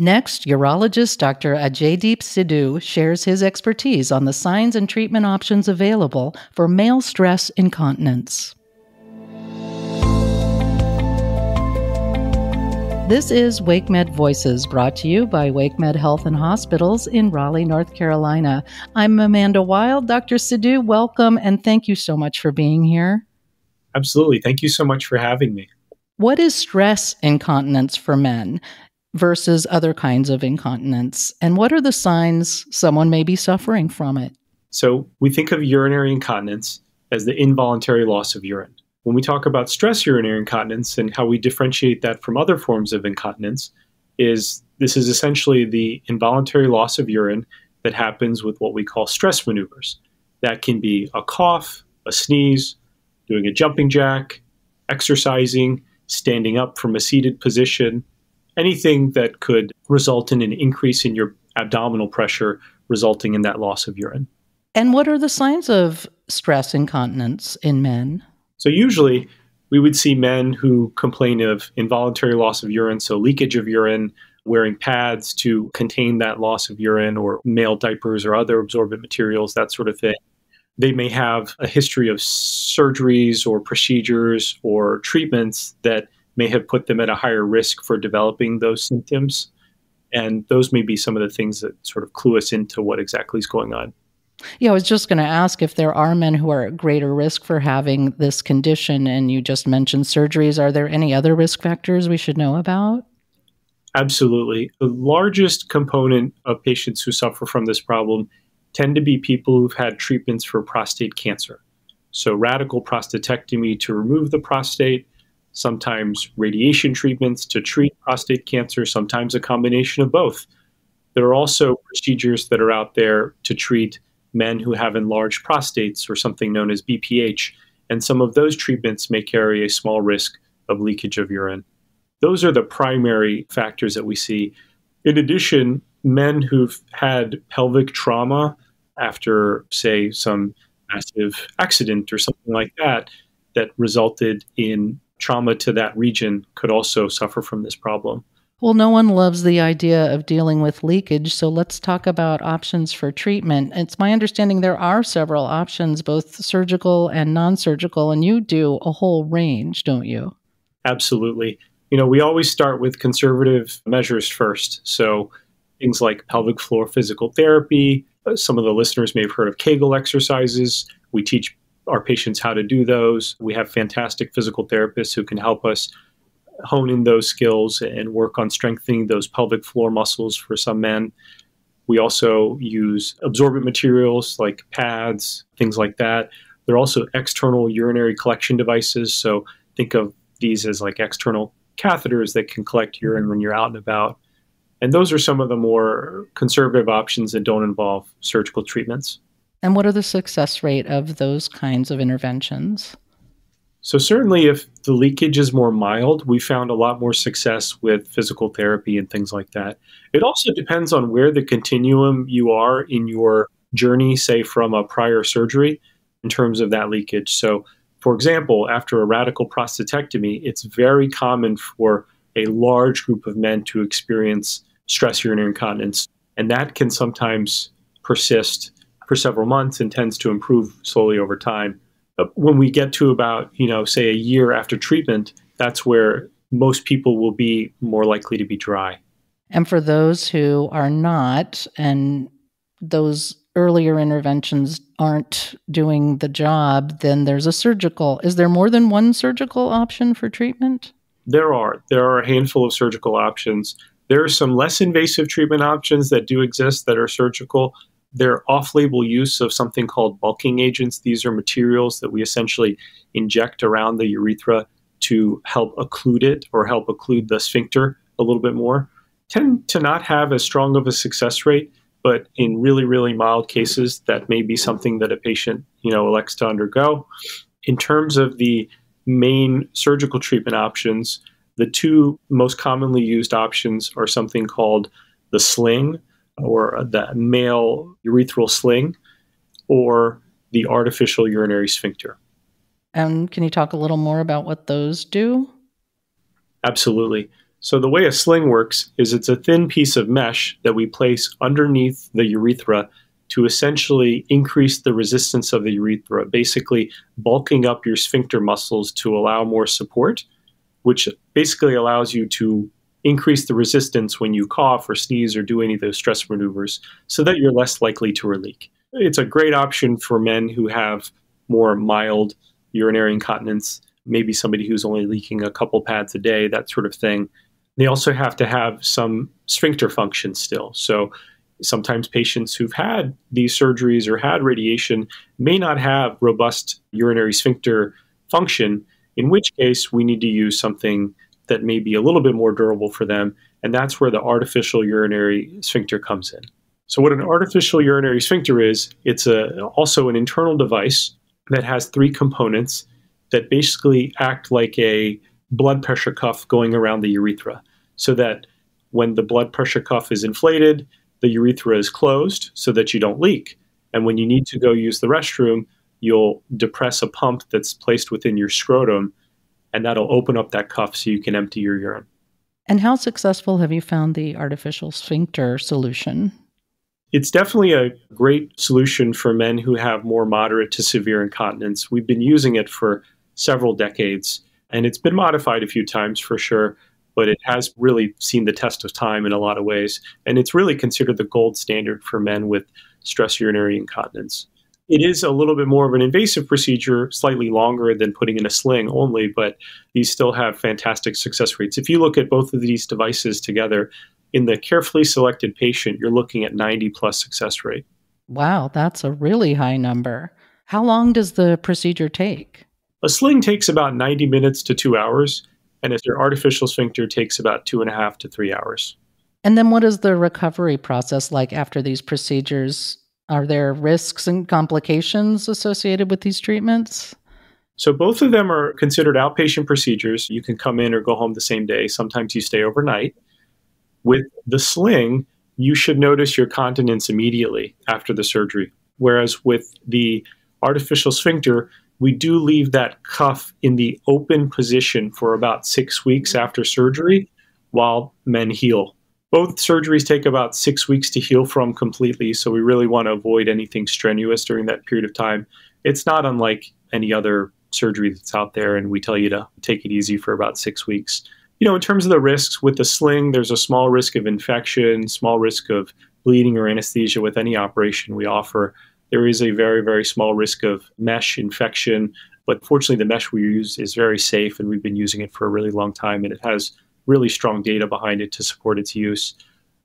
Next, urologist Dr. Ajaydeep Sidhu shares his expertise on the signs and treatment options available for male stress incontinence. This is WakeMed Voices, brought to you by WakeMed Health and Hospitals in Raleigh, North Carolina. I'm Amanda Wild. Dr. Sidhu, welcome, and thank you so much for being here. Absolutely. Thank you so much for having me. What is stress incontinence for men versus other kinds of incontinence? And what are the signs someone may be suffering from it? So we think of urinary incontinence as the involuntary loss of urine. When we talk about stress urinary incontinence and how we differentiate that from other forms of incontinence, this is essentially the involuntary loss of urine that happens with what we call stress maneuvers. That can be a cough, a sneeze, doing a jumping jack, exercising, standing up from a seated position, anything that could result in an increase in your abdominal pressure, resulting in that loss of urine. And what are the signs of stress incontinence in men? So usually we would see men who complain of involuntary loss of urine, so leakage of urine, wearing pads to contain that loss of urine, or male diapers or other absorbent materials, that sort of thing. They may have a history of surgeries or procedures or treatments that may have put them at a higher risk for developing those symptoms. And those may be some of the things that sort of clue us into what exactly is going on. Yeah, I was just going to ask if there are men who are at greater risk for having this condition, and you just mentioned surgeries. Are there any other risk factors we should know about? Absolutely. The largest component of patients who suffer from this problem tend to be people who've had treatments for prostate cancer. So radical prostatectomy to remove the prostate, sometimes radiation treatments to treat prostate cancer, sometimes a combination of both. There are also procedures that are out there to treat men who have enlarged prostates, or something known as BPH, and some of those treatments may carry a small risk of leakage of urine. Those are the primary factors that we see. In addition, men who've had pelvic trauma after, say, some massive accident or something like that, that resulted in trauma to that region, could also suffer from this problem. Well, no one loves the idea of dealing with leakage, so let's talk about options for treatment. It's my understanding there are several options, both surgical and non-surgical, and you do a whole range, don't you? Absolutely. We always start with conservative measures first. So things like pelvic floor physical therapy. Some of the listeners may have heard of Kegel exercises. We teach our patients how to do those. We have fantastic physical therapists who can help us hone in those skills and work on strengthening those pelvic floor muscles for some men. We also use absorbent materials like pads, things like that. There are also external urinary collection devices. So think of these as like external catheters that can collect urine when you're out and about. And those are some of the more conservative options that don't involve surgical treatments. And what are the success rate of those kinds of interventions? So certainly if the leakage is more mild, we found a lot more success with physical therapy and things like that. It also depends on where the continuum you are in your journey, say from a prior surgery, in terms of that leakage. So for example, after a radical prostatectomy, it's very common for a large group of men to experience stress urinary incontinence. And that can sometimes persist for several months and tends to improve slowly over time. When we get to about, say a year after treatment, that's where most people will be more likely to be dry. And for those who are not, and those earlier interventions aren't doing the job, then there's a surgical. Is there more than one surgical option for treatment? There are a handful of surgical options. There are some less invasive treatment options that do exist that are surgical. They're off-label use of something called bulking agents. These are materials that we essentially inject around the urethra to help occlude it or help occlude the sphincter a little bit more. Tend to not have as strong of a success rate, but in really, really mild cases, that may be something that a patient, elects to undergo. In terms of the main surgical treatment options, the two most commonly used options are something called the sling, or the male urethral sling, or the artificial urinary sphincter. And can you talk a little more about what those do? Absolutely. So the way a sling works is it's a thin piece of mesh that we place underneath the urethra to essentially increase the resistance of the urethra, basically bulking up your sphincter muscles to allow more support, which basically allows you to increase the resistance when you cough or sneeze or do any of those stress maneuvers so that you're less likely to leak. It's a great option for men who have more mild urinary incontinence, maybe somebody who's only leaking a couple pads a day, that sort of thing. They also have to have some sphincter function still. So sometimes patients who've had these surgeries or had radiation may not have robust urinary sphincter function, in which case we need to use something that may be a little bit more durable for them. And that's where the artificial urinary sphincter comes in. So what an artificial urinary sphincter is, it's also an internal device that has three components that basically act like a blood pressure cuff going around the urethra, so that when the blood pressure cuff is inflated, the urethra is closed so that you don't leak. And when you need to go use the restroom, you'll depress a pump that's placed within your scrotum, and that'll open up that cuff so you can empty your urine. And how successful have you found the artificial sphincter solution? It's definitely a great solution for men who have more moderate to severe incontinence. We've been using it for several decades, and it's been modified a few times for sure, but it has really seen the test of time in a lot of ways. And it's really considered the gold standard for men with stress urinary incontinence. It is a little bit more of an invasive procedure, slightly longer than putting in a sling only, but these still have fantastic success rates. If you look at both of these devices together, in the carefully selected patient, you're looking at 90+ success rate. Wow, that's a really high number. How long does the procedure take? A sling takes about 90 minutes to 2 hours, and your artificial sphincter takes about 2.5 to 3 hours. And then what is the recovery process like after these procedures? Are there risks and complications associated with these treatments? So both of them are considered outpatient procedures. You can come in or go home the same day. Sometimes you stay overnight. With the sling, you should notice your continence immediately after the surgery. Whereas with the artificial sphincter, we do leave that cuff in the open position for about 6 weeks after surgery while men heal. Both surgeries take about 6 weeks to heal from completely, so we really want to avoid anything strenuous during that period of time. It's not unlike any other surgery that's out there, and we tell you to take it easy for about 6 weeks. In terms of the risks, with the sling, there's a small risk of infection, small risk of bleeding or anesthesia with any operation we offer. There is a very, very small risk of mesh infection, but fortunately the mesh we use is very safe, and we've been using it for a really long time, and it has really strong data behind it to support its use.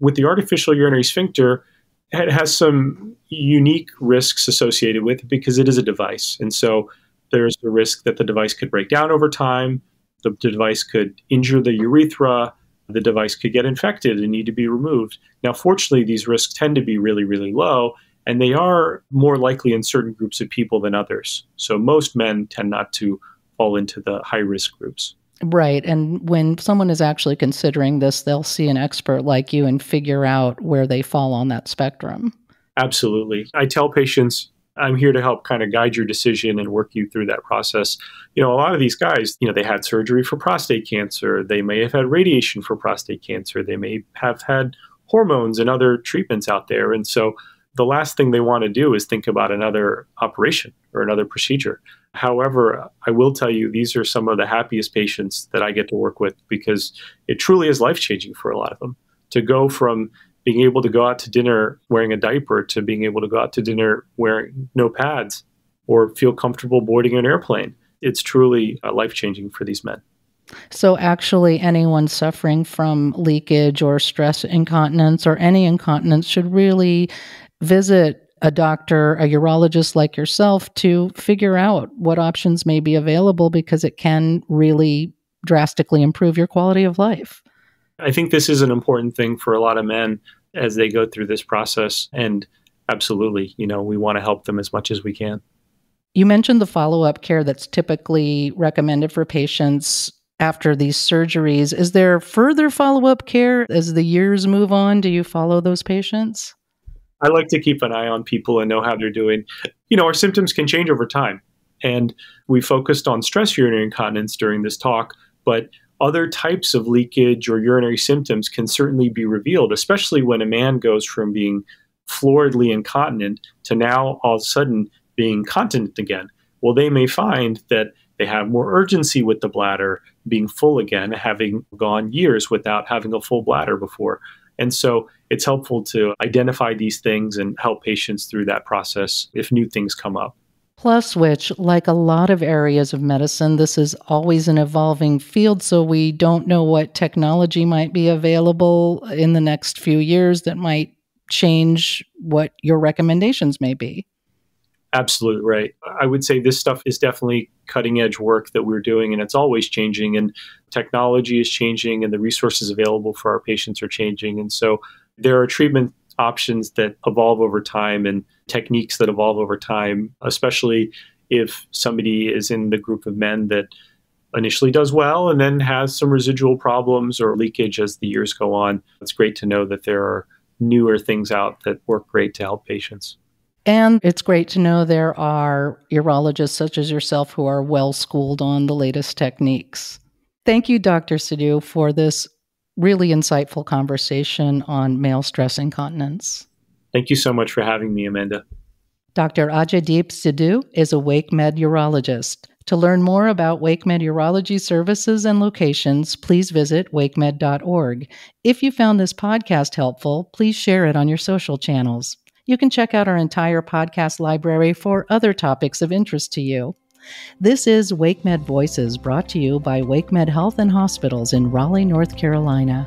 With the artificial urinary sphincter, it has some unique risks associated with it because it is a device. And so there's the risk that the device could break down over time, the device could injure the urethra, the device could get infected and need to be removed. Now, fortunately, these risks tend to be really, really low, and they are more likely in certain groups of people than others. So most men tend not to fall into the high-risk groups. Right. And when someone is actually considering this, they'll see an expert like you and figure out where they fall on that spectrum. Absolutely. I tell patients, I'm here to help kind of guide your decision and work you through that process. A lot of these guys, they had surgery for prostate cancer. They may have had radiation for prostate cancer. They may have had hormones and other treatments out there. And so the last thing they want to do is think about another operation or another procedure. However, I will tell you, these are some of the happiest patients that I get to work with because it truly is life-changing for a lot of them. To go from being able to go out to dinner wearing a diaper to being able to go out to dinner wearing no pads or feel comfortable boarding an airplane. It's truly life-changing for these men. So actually anyone suffering from leakage or stress incontinence or any incontinence should really visit a doctor, a urologist like yourself, to figure out what options may be available because it can really drastically improve your quality of life. I think this is an important thing for a lot of men as they go through this process. And absolutely, we want to help them as much as we can. You mentioned the follow-up care that's typically recommended for patients after these surgeries. Is there further follow-up care as the years move on? Do you follow those patients? I like to keep an eye on people and know how they're doing. Our symptoms can change over time. And we focused on stress urinary incontinence during this talk, but other types of leakage or urinary symptoms can certainly be revealed, especially when a man goes from being floridly incontinent to now all of a sudden being continent again. Well, they may find that they have more urgency with the bladder being full again, having gone years without having a full bladder before. And so it's helpful to identify these things and help patients through that process if new things come up. Plus, which, like a lot of areas of medicine, this is always an evolving field, so we don't know what technology might be available in the next few years that might change what your recommendations may be. Absolutely right. I would say this stuff is definitely cutting edge work that we're doing, and it's always changing, and technology is changing, and the resources available for our patients are changing. And so there are treatment options that evolve over time and techniques that evolve over time, especially if somebody is in the group of men that initially does well and then has some residual problems or leakage as the years go on. It's great to know that there are newer things out that work great to help patients. And it's great to know there are urologists such as yourself who are well schooled on the latest techniques. Thank you, Dr. Sidhu, for this really insightful conversation on male stress incontinence. Thank you so much for having me, Amanda. Dr. Ajaydeep Sidhu is a WakeMed urologist. To learn more about WakeMed urology services and locations, please visit wakemed.org. If you found this podcast helpful, please share it on your social channels. You can check out our entire podcast library for other topics of interest to you. This is WakeMed Voices, brought to you by WakeMed Health and Hospitals in Raleigh, North Carolina.